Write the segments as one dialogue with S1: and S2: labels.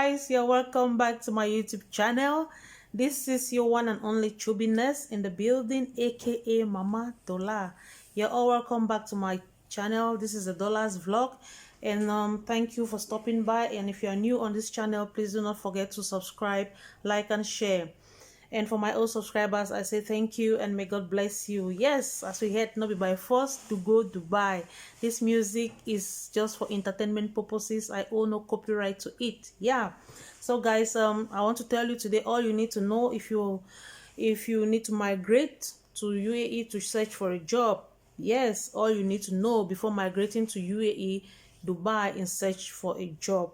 S1: guys, you're welcome back to my YouTube channel. This is your one and only Chubiness in the building, aka Mama Dollar. You're all welcome back to my channel. This is a Dollars vlog, and thank you for stopping by. And if you're new on this channel, please do not forget to subscribe, like, and share. And for my old subscribers, I say thank you and may God bless you. Yes, as we head, not be by force to go Dubai. This music is just for entertainment purposes. I own no copyright to it. Yeah. So guys, I want to tell you today all you need to know if you need to migrate to UAE to search for a job. Yes, all you need to know before migrating to UAE, Dubai, in search for a job.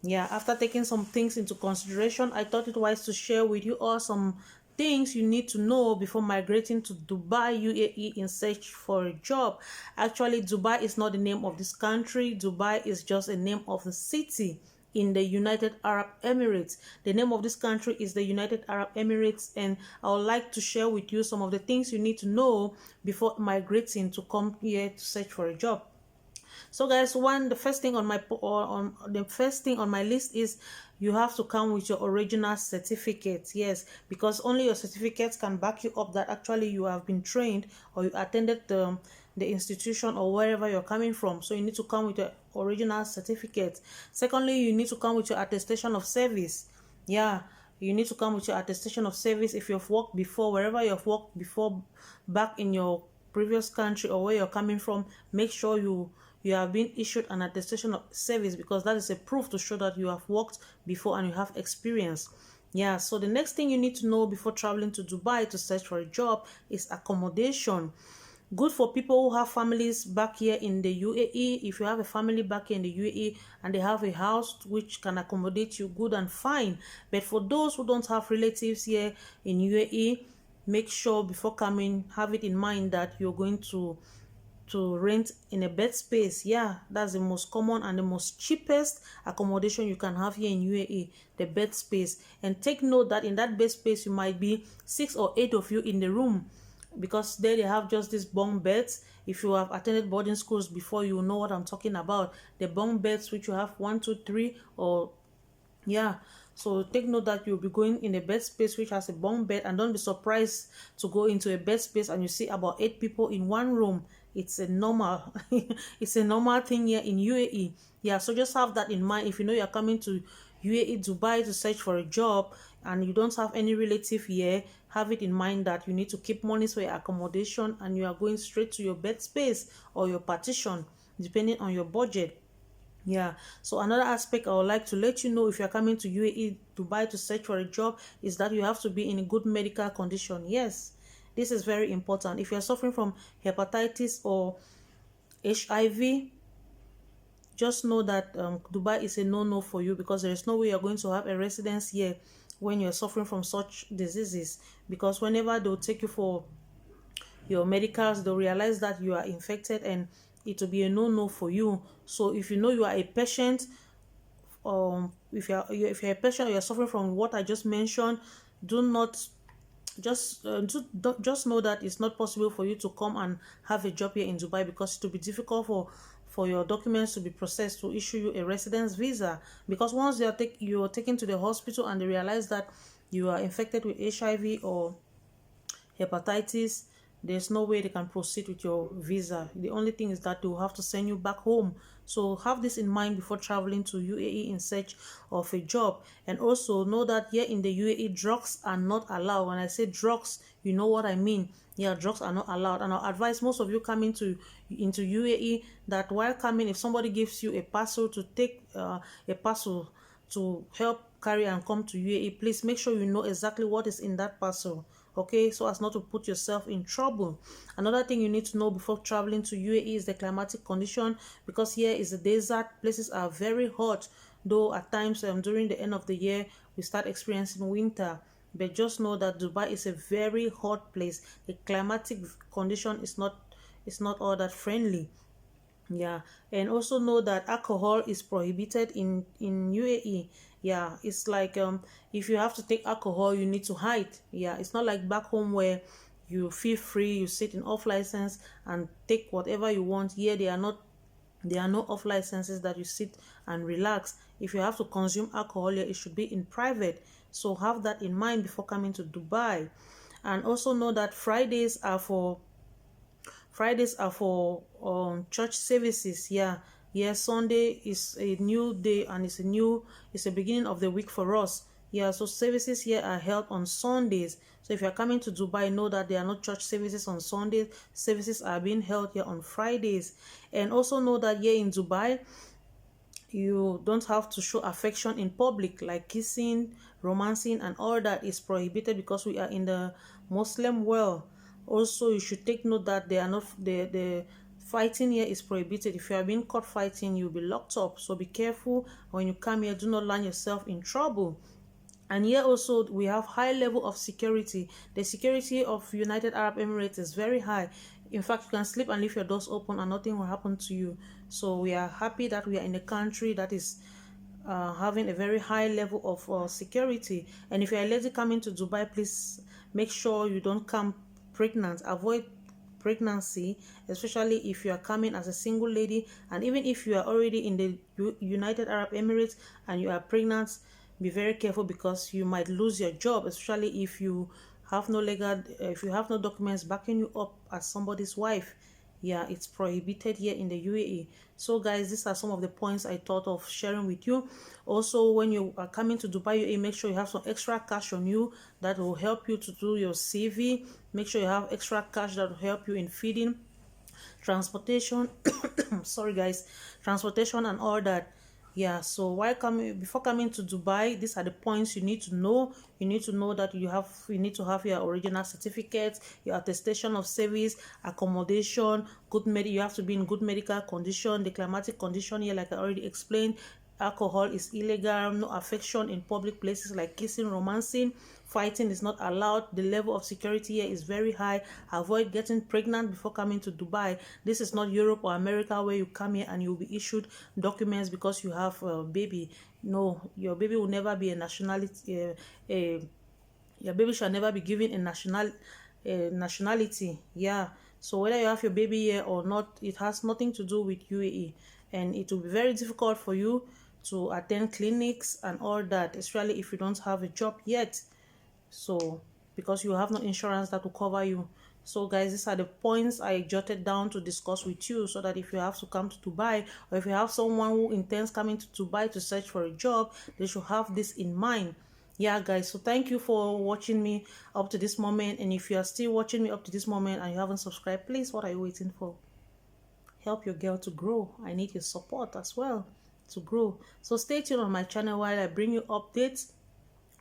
S1: Yeah, after taking some things into consideration, I thought it wise to share with you all some things you need to know before migrating to Dubai, UAE, in search for a job. Actually, Dubai is not the name of this country. Dubai is just a name of the city in the United Arab Emirates. The name of this country is the United Arab Emirates, and I would like to share with you some of the things you need to know before migrating to come here to search for a job. So guys, the first thing on my list is you have to come with your original certificate. Yes, because only your certificates can back you up that actually you have been trained or you attended the institution or wherever you're coming from. So you need to come with your original certificate. Secondly, you need to come with your attestation of service. Yeah, you need to come with your attestation of service if you've worked before, wherever you've worked before, back in your previous country or where you're coming from. Make sure you have been issued an attestation of service, because that is a proof to show that you have worked before and you have experience. Yeah, so the next thing you need to know before traveling to Dubai to search for a job is accommodation. Good for people who have families back here in the UAE. If you have a family back here in the UAE and they have a house which can accommodate you, good and fine. But for those who don't have relatives here in UAE, make sure before coming, have it in mind that you're going to rent in a bed space. Yeah, that's the most common and the most cheapest accommodation you can have here in UAE, the bed space. And take note that in that bed space you might be 6 or 8 of you in the room, because there they have just these bunk beds. If you have attended boarding schools before, you know what I'm talking about. The bunk beds which you have 1, 2, 3, or yeah. So take note that you'll be going in a bed space which has a bunk bed, and don't be surprised to go into a bed space and you see about 8 people in one room. It's a normal it's a normal thing here in UAE. Yeah, so just have that in mind. If you know you're coming to UAE, Dubai, to search for a job and you don't have any relative here, have it in mind that you need to keep money for your accommodation and you are going straight to your bed space or your partition, depending on your budget. Yeah, so another aspect I would like to let you know if you're coming to UAE, Dubai, to search for a job is that you have to be in a good medical condition. Yes, this is very important. If you're suffering from hepatitis or HIV, just know that Dubai is a no-no for you, because there is no way you're going to have a residence here when you're suffering from such diseases, because whenever they'll take you for your medicals, they'll realize that you are infected and it will be a no-no for you. So if you know you are a patient, if you're a patient or you're suffering from what I just mentioned, do not just know that it's not possible for you to come and have a job here in Dubai, because it will be difficult for your documents to be processed to issue you a residence visa. Because once you're taken to the hospital and they realize that you are infected with HIV or hepatitis, there's no way they can proceed with your visa. The only thing is that they will have to send you back home. So have this in mind before traveling to UAE in search of a job. And also know that here in the UAE, drugs are not allowed. When I say drugs, you know what I mean. Yeah, drugs are not allowed. And I advise most of you coming into UAE that while coming, if somebody gives you a parcel to take a parcel to help carry and come to UAE, please make sure you know exactly what is in that parcel, okay, so as not to put yourself in trouble. Another thing you need to know before traveling to UAE is the climatic condition, because here is a desert. Places are very hot, though at times during the end of the year we start experiencing winter. But just know that Dubai is a very hot place. The climatic condition is not all that friendly. Yeah, and also know that alcohol is prohibited in UAE. Yeah, it's like if you have to take alcohol, you need to hide. Yeah, it's not like back home where you feel free, you sit in off license and take whatever you want. Here there are no off licenses that you sit and relax. if you have to consume alcohol here, it should be in private. So have that in mind before coming to Dubai. And also know that Fridays are for church services. Yeah, Sunday is a new day, and it's a beginning of the week for us. Yeah, so services here are held on Sundays. So if you're coming to Dubai, know that there are no church services on Sundays. Services are being held here on Fridays. And also know that here in Dubai, you don't have to show affection in public, like kissing, romancing, and all that is prohibited, because we are in the Muslim world. Also, you should take note that they are not the fighting here is prohibited. If you are being caught fighting, you'll be locked up. So be careful when you come here. Do not land yourself in trouble. And here also we have high level of security. The security of United Arab Emirates is very high. In fact, you can sleep and leave your doors open and nothing will happen to you. So we are happy that we are in a country that is having a very high level of security. And if you are a lady coming to Dubai, please make sure you don't come pregnant. Avoid pregnancy, especially if you are coming as a single lady. And even if you are already in the United Arab Emirates and you are pregnant, be very careful, because you might lose your job, especially if you have no if you have no documents backing you up as somebody's wife. Yeah, it's prohibited here in the UAE. So guys, these are some of the points I thought of sharing with you. Also, when you are coming to Dubai UAE, make sure you have some extra cash on you that will help you to do your CV. Make sure you have extra cash that will help you in feeding, transportation sorry guys, transportation and all that. Yeah, so before coming to Dubai, these are the points you need to know. You need to know that you need to have your original certificate, your attestation of service, accommodation, you have to be in good medical condition, the climatic condition here, like I already explained. Alcohol is illegal, no affection in public places like kissing, romancing, fighting is not allowed. The level of security here is very high. Avoid getting pregnant before coming to Dubai. This is not Europe or America where you come here and you'll be issued documents because you have a baby. No, your baby will never be a nationality. Your baby shall never be given a nationality. Yeah, so whether you have your baby here or not, it has nothing to do with UAE, and it will be very difficult for you to attend clinics and all that, especially if you don't have a job yet. So because you have no insurance that will cover you. So guys, these are the points I jotted down to discuss with you, so that if you have to come to Dubai, or if you have someone who intends coming to Dubai to search for a job, they should have this in mind. Yeah guys, so thank you for watching me up to this moment. And if you are still watching me up to this moment and you haven't subscribed, please, what are you waiting for? Help your girl to grow. I need your support as well to grow. So stay tuned on my channel while I bring you updates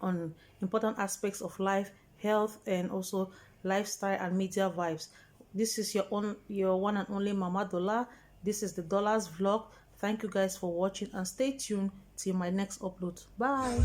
S1: on important aspects of life, health, and also lifestyle and media vibes. This is your one and only Mama Dollar. This is the Dollars vlog. Thank you guys for watching, and stay tuned till my next upload. Bye.